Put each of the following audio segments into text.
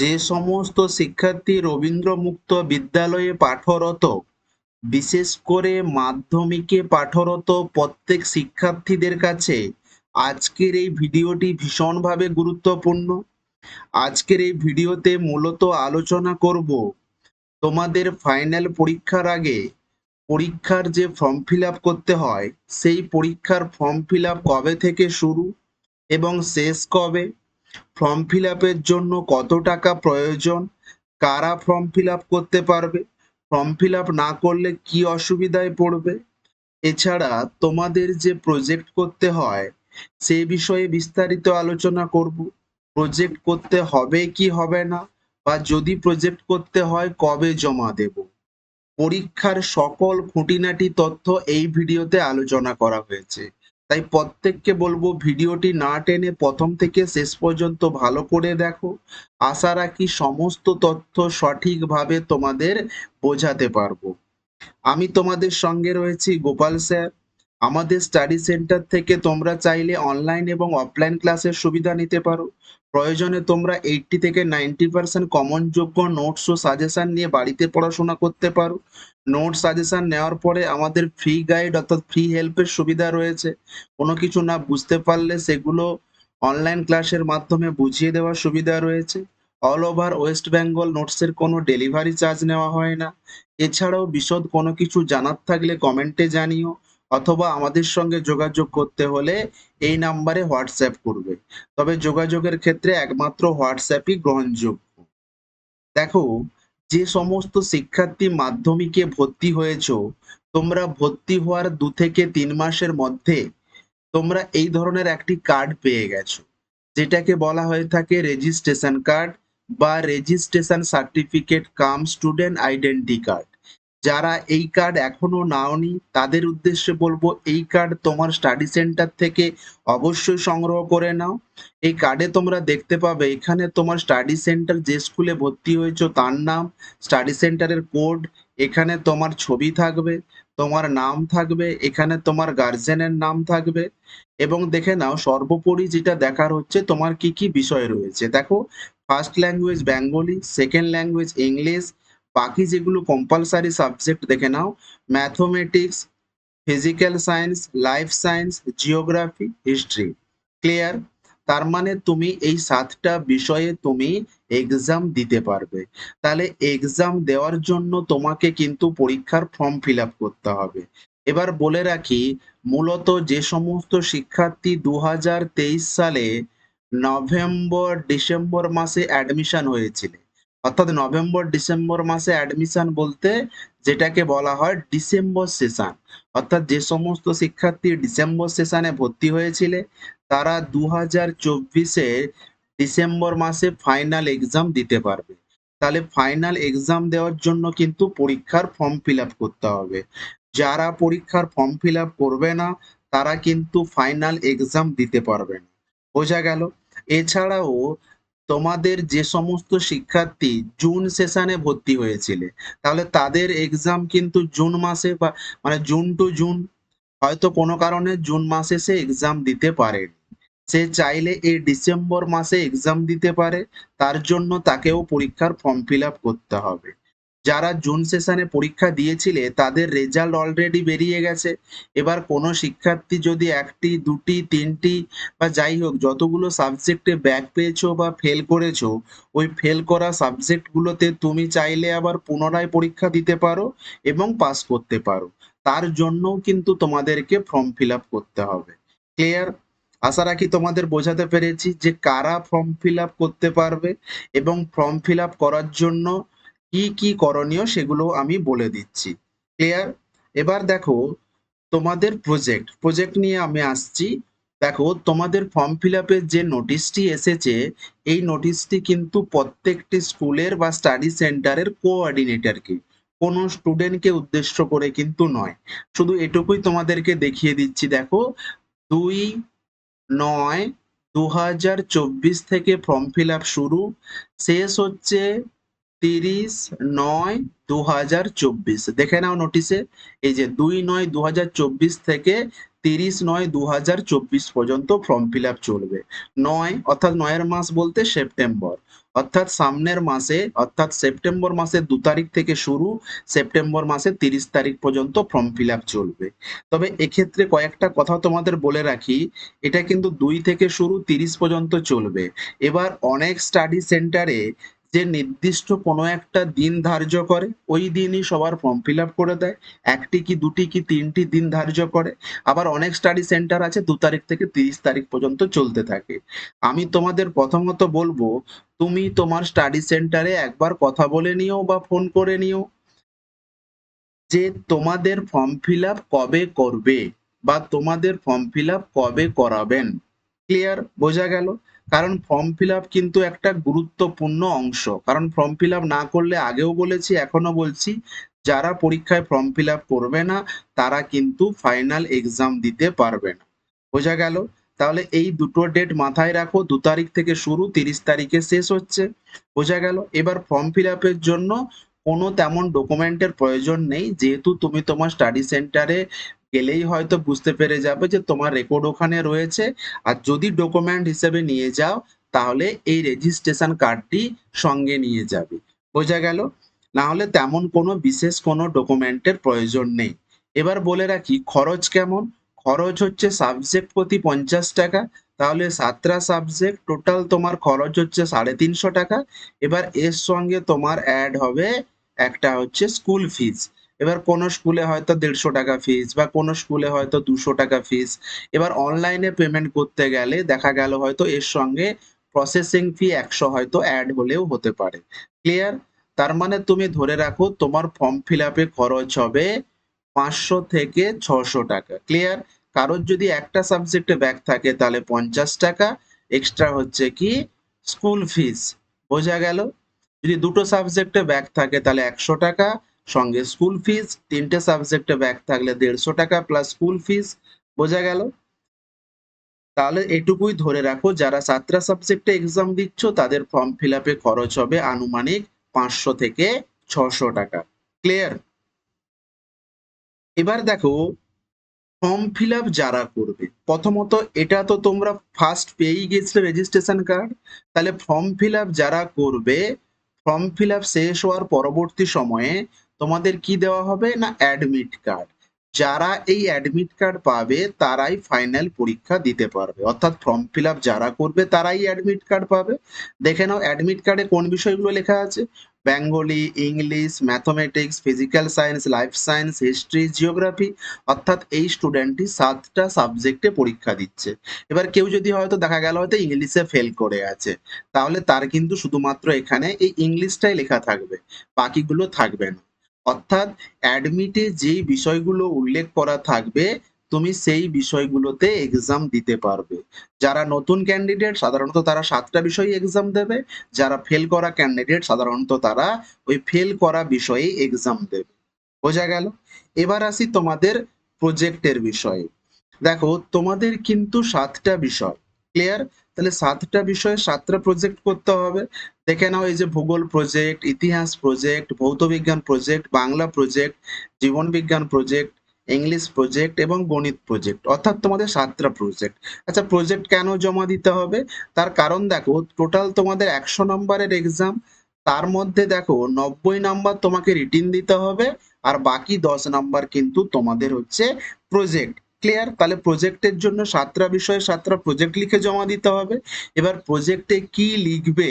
যে সমস্ত শিক্ষার্থী রবীন্দ্র মুক্ত বিদ্যালয়ে পাঠরত, বিশেষ করে মাধ্যমিকে পাঠরত প্রত্যেক শিক্ষার্থীদের কাছে আজকের এই ভিডিওটি ভীষণভাবে গুরুত্বপূর্ণ। আজকের এই ভিডিওতে মূলত আলোচনা করব তোমাদের ফাইনাল পরীক্ষার আগে পরীক্ষার যে ফর্ম ফিল আপ করতে হয়, সেই পরীক্ষার ফর্ম ফিল আপ কবে থেকে শুরু এবং শেষ কবে, ফর্ম ফিল আপের জন্য কত টাকা প্রয়োজন, কারা ফর্ম ফিল আপ করতে পারবে, ফর্ম ফিল আপ না করলে কি অসুবিধায় পড়বে, এছাড়া তোমাদের যে প্রজেক্ট করতে হয় সে বিষয়ে বিস্তারিত আলোচনা করব। প্রজেক্ট করতে হবে কি হবে না, বা যদি প্রজেক্ট করতে হয় কবে জমা দেব, পরীক্ষার সকল খুঁটিনাটি তথ্য এই ভিডিওতে আলোচনা করা হয়েছে। তাই প্রত্যেককে বলবো ভিডিওটি না টেনে প্রথম থেকে শেষ পর্যন্ত ভালো করে দেখো। আশা রাখি সমস্ত তথ্য সঠিকভাবে তোমাদের বোঝাতে পারবো। আমি তোমাদের সঙ্গে রয়েছি গোপাল স্যার। আমাদের স্টাডি সেন্টার থেকে তোমরা চাইলে অনলাইন এবং অফলাইন ক্লাসের সুবিধা নিতে পারো। প্রয়োজনে তোমরা 80 থেকে 90% কমন যোগ্য নোটস ও সাজেশন নিয়ে বাড়িতে পড়াশোনা করতে পারো। নোট সাজেশন নেওয়ার পরে আমাদের ফ্রি গাইড অর্থাৎ ফ্রি হেল্পের সুবিধা রয়েছে। কোনো কিছু না বুঝতে পারলে সেগুলো অনলাইন ক্লাসের মাধ্যমে বুঝিয়ে দেওয়ার সুবিধা রয়েছে। অল ওভার ওয়েস্ট বেঙ্গল নোটসের কোনো ডেলিভারি চার্জ নেওয়া হয় না। এছাড়াও বিশদ কোনো কিছু জানার থাকলে কমেন্টে জানিও, অথবা আমাদের সঙ্গে যোগাযোগ করতে হলে এই নাম্বারে হোয়াটসঅ্যাপ করবে। তবে যোগাযোগের ক্ষেত্রে একমাত্র হোয়াটসঅ্যাপই গ্রহণযোগ্য। দেখো, যে সমস্ত শিক্ষার্থী মাধ্যমিকে ভর্তি হয়েছো, তোমরা ভর্তি হওয়ার 2 থেকে 3 মাসের মধ্যে তোমরা এই ধরনের একটি কার্ড পেয়ে গেছো, যেটাকে বলা হয়ে থাকে রেজিস্ট্রেশন কার্ড বা রেজিস্ট্রেশন সার্টিফিকেট কাম স্টুডেন্ট আইডেন্টি কার্ড। যারা এই কার্ড এখনো নাওনি তাদের উদ্দেশ্যে বলবো, এই কার্ড তোমার স্টাডি সেন্টার থেকে অবশ্যই সংগ্রহ করে নাও। এই কার্ডে তোমরা দেখতে পাবে এখানে তোমার স্টাডি সেন্টার যে স্কুলে ভর্তি হয়েছো তার নাম, স্টাডি সেন্টারের কোড, এখানে তোমার ছবি থাকবে, তোমার নাম থাকবে, এখানে তোমার গার্জেনের নাম থাকবে। এবং দেখে নাও সর্বোপরি যেটা দেখার হচ্ছে তোমার কি কি বিষয় রয়েছে। দেখো, first language Bengali, second language English, বাকি যেগুলো কম্পালসারি সাবজেক্ট দেখে নাও mathematics, physical science, life science, geography, history. Clear? তার মানে তুমি এই 7টা বিষয়ে তুমি এক্সাম দিতে পারবে। তাহলে এক্সাম দেওয়ার জন্য তোমাকে কিন্তু পরীক্ষার ফর্ম ফিল আপ করতে হবে। এবার বলে রাখি, মূলত যে সমস্ত শিক্ষার্থী 2023 সালে নভেম্বর ডিসেম্বর মাসে অ্যাডমিশন হয়েছিল, অর্থাৎ নভেম্বর ডিসেম্বর মাসে অ্যাডমিশন বলতে যেটাকে বলা হয় ডিসেম্বর সেশন, অর্থাৎ যে সমস্ত শিক্ষার্থী ডিসেম্বর সেশনে ভর্তি হয়েছিল তারা 2024-এর ডিসেম্বর মাসে ফাইনাল এক্সাম দিতে পারবে। তাহলে ফাইনাল এক্সাম দেওয়ার জন্য কিন্তু পরীক্ষার ফর্ম ফিল আপ করতে হবে। যারা পরীক্ষার ফর্ম ফিল আপ করবে না তারা কিন্তু ফাইনাল এক্সাম দিতে পারবে না। বোঝা গেল? এছাড়াও তোমাদের যে সমস্ত শিক্ষার্থী জুন সেশনে ভর্তি হয়েছিল, তাহলে তাদের এক্সাম কিন্তু জুন মাসে বা মানে জুন টু জুন, হয়তো কোনো কারণে জুন মাসে সে এক্সাম দিতে পারে, সে চাইলে এই ডিসেম্বর মাসে এক্সাম দিতে পারে। তার জন্য তাকেও পরীক্ষার ফর্ম ফিল আপ করতে হবে। যারা জুন সেশনে পরীক্ষা দিয়েছিলে তাদের রেজাল্ট অলরেডি বেরিয়ে গেছে। এবার কোনো শিক্ষার্থী যদি 1টি 2টি 3টি বা যাই হোক যতগুলো সাবজেক্টে ব্যাক পেয়েছো বা ফেল করেছো, ওই ফেল করা সাবজেক্টগুলোতে তুমি চাইলে আবার পুনরায় পরীক্ষা দিতে পারো এবং পাস করতে পারো। তার জন্যও কিন্তু তোমাদেরকে ফর্ম ফিল আপ করতে হবে। ক্লিয়ার? আশা রাখি তোমাদের বোঝাতে পেরেছি যে কারা ফর্ম ফিল আপ করতে পারবে এবং ফর্ম ফিল আপ করার জন্য কি কি করণীয় সেগুলো আমি বলে দিচ্ছি। ক্লিয়ার? এবার দেখো, তোমাদের প্রজেক্ট নিয়ে আমি আসছি। দেখো, তোমাদের ফর্ম ফিল আপের যে নোটিশটি এসেছে, এই নোটিশটি কিন্তু প্রত্যেকটি স্কুলের বা স্টাডি সেন্টারের কোঅর্ডিনেটরকে, কোনো স্টুডেন্টকে উদ্দেশ্য করে কিন্তু নয়। শুধু এটুকুই তোমাদেরকে দেখিয়ে দিচ্ছি। দেখো, 2/9/2024 থেকে ফর্ম ফিল আপ শুরু, শেষ হচ্ছে 30/9/2024। দেখে নাও নোটিশে, এই যে 2/9/2024 থেকে 30/9/2024 পর্যন্ত ফর্ম ফিল আপ চলবে। 9 অর্থাৎ 9-এর মাস বলতে সেপ্টেম্বর, অর্থাৎ সামনের মাসে অর্থাৎ সেপ্টেম্বর মাসের 2 তারিখ থেকে শুরু, সেপ্টেম্বর মাসের 30 তারিখ পর্যন্ত ফর্ম ফিল আপ চলবে। তবে এক্ষেত্রে কয়েকটা কথা তোমাদের বলে রাখি, এটা কিন্তু 2 থেকে শুরু 30 পর্যন্ত চলবে। এবার অনেক স্টাডি সেন্টারে যে নির্দিষ্ট কোনো একটা দিন ধার্য করে, ওই দিনই সবার ফর্ম ফিল আপ করে দেয়। একটি কি দুটি কি তিনটি দিন ধার্য করে। আবার অনেক স্টাডি সেন্টার আছে 2 তারিখ থেকে 30 তারিখ পর্যন্ত চলতে থাকে। আমি তোমাদের প্রথমত বলবো, তুমি তোমার স্টাডি সেন্টারে একবার কথা বলে নিও বা ফোন করে নিও যে তোমাদের ফর্ম ফিল আপ কবে করবে বা তোমাদের ফর্ম ফিল আপ কবে করাবেন। ক্লিয়ার? বোঝা গেল? কারণ ফর্ম ফিল আপ কিন্তু একটা গুরুত্বপূর্ণ অংশ। কারণ ফর্ম ফিল আপ না করলে, আগেও বলেছি এখনো বলছি, যারা পরীক্ষায় ফর্ম ফিল আপ করবে না তারা কিন্তু ফাইনাল এক্সাম দিতে পারবে না। বোঝা গেল? তাহলে এই দুটো ডেট মাথায় রাখো, 2 তারিখ থেকে শুরু, 30 তারিখে শেষ হচ্ছে। বোঝা গেল? এবার ফর্ম ফিল আপের জন্য কোনো তেমন ডকুমেন্টের প্রয়োজন নেই, যেহেতু তুমি তোমার স্টাডি সেন্টারে গেলেই হয়তো বুঝতে পেরে যাবে যে তোমার রেকর্ড ওখানে রয়েছে। আর যদি ডকুমেন্ট হিসেবে নিয়ে যাও তাহলে এই রেজিস্ট্রেশন কার্ডটি সঙ্গে নিয়ে যাবে। বোঝা গেল? না হলে তেমন কোনো বিশেষ কোনো ডকুমেন্টের প্রয়োজন নেই। এবার বলে রাখি খরচ কেমন। খরচ হচ্ছে সাবজেক্ট প্রতি 50 টাকা। তাহলে 7টা সাবজেক্ট, টোটাল তোমার খরচ হচ্ছে 350 টাকা। এবার এর সঙ্গে তোমার অ্যাড হবে একটা হচ্ছে স্কুল ফিস। এবার কোনো স্কুলে হয়তো 150 টাকা ফিস বা কোনো স্কুলে হয়তো 200 টাকা ফিস। এবার অনলাইনে পেমেন্ট করতে গেলে দেখা গেল হয়তো এর সঙ্গে প্রসেসিং ফি 100 হয়তো অ্যাড হলেও হতে পারে। ক্লিয়ার? তার মানে তুমি ধরে রাখো তোমার ফর্ম ফিল আপে খরচ হবে 500 থেকে 600 টাকা। ক্লিয়ার? কারোর যদি একটা সাবজেক্টে ব্যাক থাকে তাহলে 50 টাকা, এক্সট্রা হচ্ছে কি স্কুল ফিস। বোঝা গেল? যদি দুটো সাবজেক্টে ব্যাক থাকে তাহলে 100 টাকা, সঙ্গে স্কুল ফিস। 3টে সাবজেক্টে ব্যাক থাকলে 150 টাকা প্লাস স্কুল ফিস। বোঝা গেল? তাহলে এটুকুই ধরে রাখো, যারা 7টা সাবজেক্টে এক্সাম দিচ্ছ তাদের ফর্ম ফিল আপে খরচ হবে আনুমানিক 500 থেকে 600 টাকা। ক্লিয়ার? এবার দেখো, ফর্ম ফিল আপ যারা করবে, প্রথমত এটা তো তোমরা ফার্স্ট পেয়েই গেছিলে রেজিস্ট্রেশন কার্ড। তাহলে ফর্ম ফিল আপ যারা করবে, ফর্ম ফিল আপ শেষ হওয়ার পরবর্তী সময়ে তোমাদের কি দেওয়া হবে না অ্যাডমিট কার্ড। যারা এই অ্যাডমিট কার্ড পাবে তারাই ফাইনাল পরীক্ষা দিতে পারবে, অর্থাৎ ফর্ম ফিল আপ যারা করবে তারাই অ্যাডমিট কার্ড পাবে। দেখে নাও অ্যাডমিট কার্ডে কোন বিষয়গুলো লেখা আছে। Bengali, English, mathematics, physical science, life science, history, geography. অর্থাৎ এই স্টুডেন্টটি 7টা সাবজেক্টে পরীক্ষা দিচ্ছে। এবার কেউ যদি হয়তো দেখা গেল হয়তো ইংলিশে ফেল করে আছে, তাহলে তার কিন্তু শুধুমাত্র এখানে এই ইংলিশটাই লেখা থাকবে, বাকিগুলো থাকবে না। অর্থাৎ অ্যাডমিটে যেই বিষয়গুলো উল্লেখ করা থাকবে তুমি সেই বিষয়গুলোতে এক্সাম দিতে পারবে। যারা নতুন ক্যান্ডিডেট সাধারণত তারা 7টা বিষয়ে এক্সাম দেবে। যারা ফেল করা ক্যান্ডিডেট সাধারণত তারা ওই ফেল করা বিষয়ে এক্সাম দেবে। বোঝা গেল? এবার আসি তোমাদের প্রজেক্টের বিষয়ে। দেখো তোমাদের কিন্তু 7টা বিষয়। ক্লিয়ার? তাহলে 7টা বিষয়ে 7টা প্রজেক্ট করতে হবে। দেখে নাও, এই যে ভূগোল প্রজেক্ট, ইতিহাস প্রজেক্ট, ভৌতবিজ্ঞান প্রজেক্ট, বাংলা প্রজেক্ট, জীবন বিজ্ঞান প্রজেক্ট, ইংলিশ প্রজেক্ট এবং গণিত প্রজেক্ট, অর্থাৎ তোমাদের 7টা প্রজেক্ট। আচ্ছা, প্রজেক্ট কেন জমা দিতে হবে? তার কারণ দেখো, টোটাল তোমাদের 100 নম্বরের এক্সাম। তার মধ্যে দেখো 90 নাম্বার তোমাকে রিটিন দিতে হবে, আর বাকি 10 নাম্বার কিন্তু তোমাদের হচ্ছে প্রজেক্ট। ক্লিয়ার? তাহলে প্রজেক্টের জন্য 7টা বিষয়ে 7টা প্রজেক্ট লিখে জমা দিতে হবে। এবার প্রজেক্টে কি লিখবে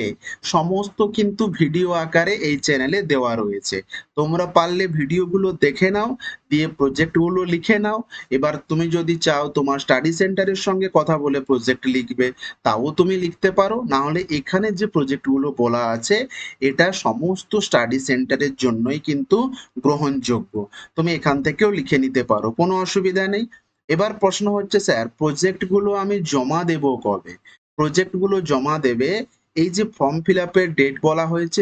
সমস্ত কিন্তু ভিডিও আকারে এই চ্যানেলে দেওয়া রয়েছে। তোমরা পারলে ভিডিওগুলো দেখে নাও, দিয়ে প্রজেক্টগুলো লিখে নাও। এবার তুমি যদি চাও তোমার স্টাডি সেন্টারের সঙ্গে কথা বলে প্রজেক্ট লিখবে, তাও তুমি লিখতে পারো। না হলে এখানে যে প্রজেক্টগুলো বলা আছে এটা সমস্ত স্টাডি সেন্টারের জন্যই কিন্তু গ্রহণযোগ্য। তুমি এখান থেকেও লিখে নিতে পারো, কোনো অসুবিধা নেই। এবার প্রশ্ন হচ্ছে, স্যার প্রজেক্টগুলো আমি জমা দেব কবে? প্রজেক্টগুলো জমা দেবে, এই যে ফর্ম ফিল আপের ডেট বলা হয়েছে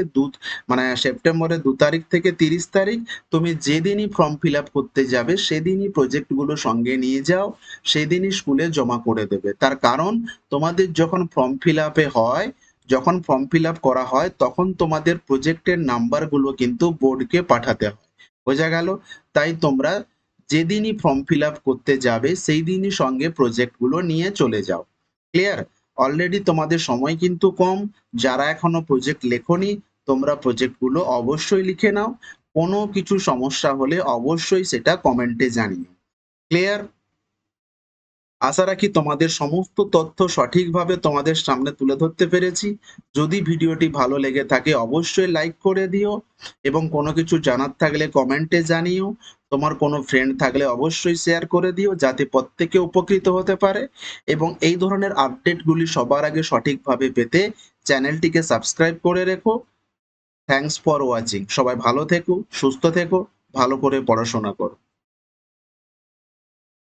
মানে সেপ্টেম্বরের 2 তারিখ থেকে 30 তারিখ, তুমি যেদিনই ফর্ম ফিল আপ করতে যাবে সেদিনই প্রজেক্টগুলো সঙ্গে নিয়ে যাও, সেদিনই স্কুলে জমা করে দেবে। তার কারণ তোমাদের যখন ফর্ম ফিল আপে হয়, যখন ফর্ম ফিল আপ করা হয় তখন তোমাদের প্রজেক্টের নাম্বারগুলো কিন্তু বোর্ডকে পাঠাতে হয়। বোঝা গেল? তাই তোমরা যেদিনই ফর্ম ফিল আপ করতে যাবে সেই দিনই সঙ্গে প্রজেক্টগুলো নিয়ে চলে যাও। ক্লিয়ার? অলরেডি তোমাদের সময় কিন্তু কম। যারা এখনো প্রজেক্ট লেখনি তোমরা প্রজেক্টগুলো অবশ্যই লিখে নাও। কোনো কিছু সমস্যা হলে অবশ্যই সেটা কমেন্টে জানিও। ক্লিয়ার? আশা রাখি তোমাদের সমস্ত তথ্য সঠিকভাবে তোমাদের সামনে তুলে ধরতে পেরেছি। যদি ভিডিওটি ভালো লেগে থাকে অবশ্যই লাইক করে দিও এবং কোনো কিছু জানার থাকলে কমেন্টে জানিও। তোমার কোনো ফ্রেন্ড থাকলে অবশ্যই শেয়ার করে দিও যাতে প্রত্যেকে উপকৃত হতে পারে এবং এই ধরনের আপডেটগুলি সবার আগে সঠিকভাবে পেতে চ্যানেলটিকে সাবস্ক্রাইব করে রেখো। Thanks for watching. সবাই ভালো থেকো, সুস্থ থেকো, ভালো করে পড়াশোনা করো।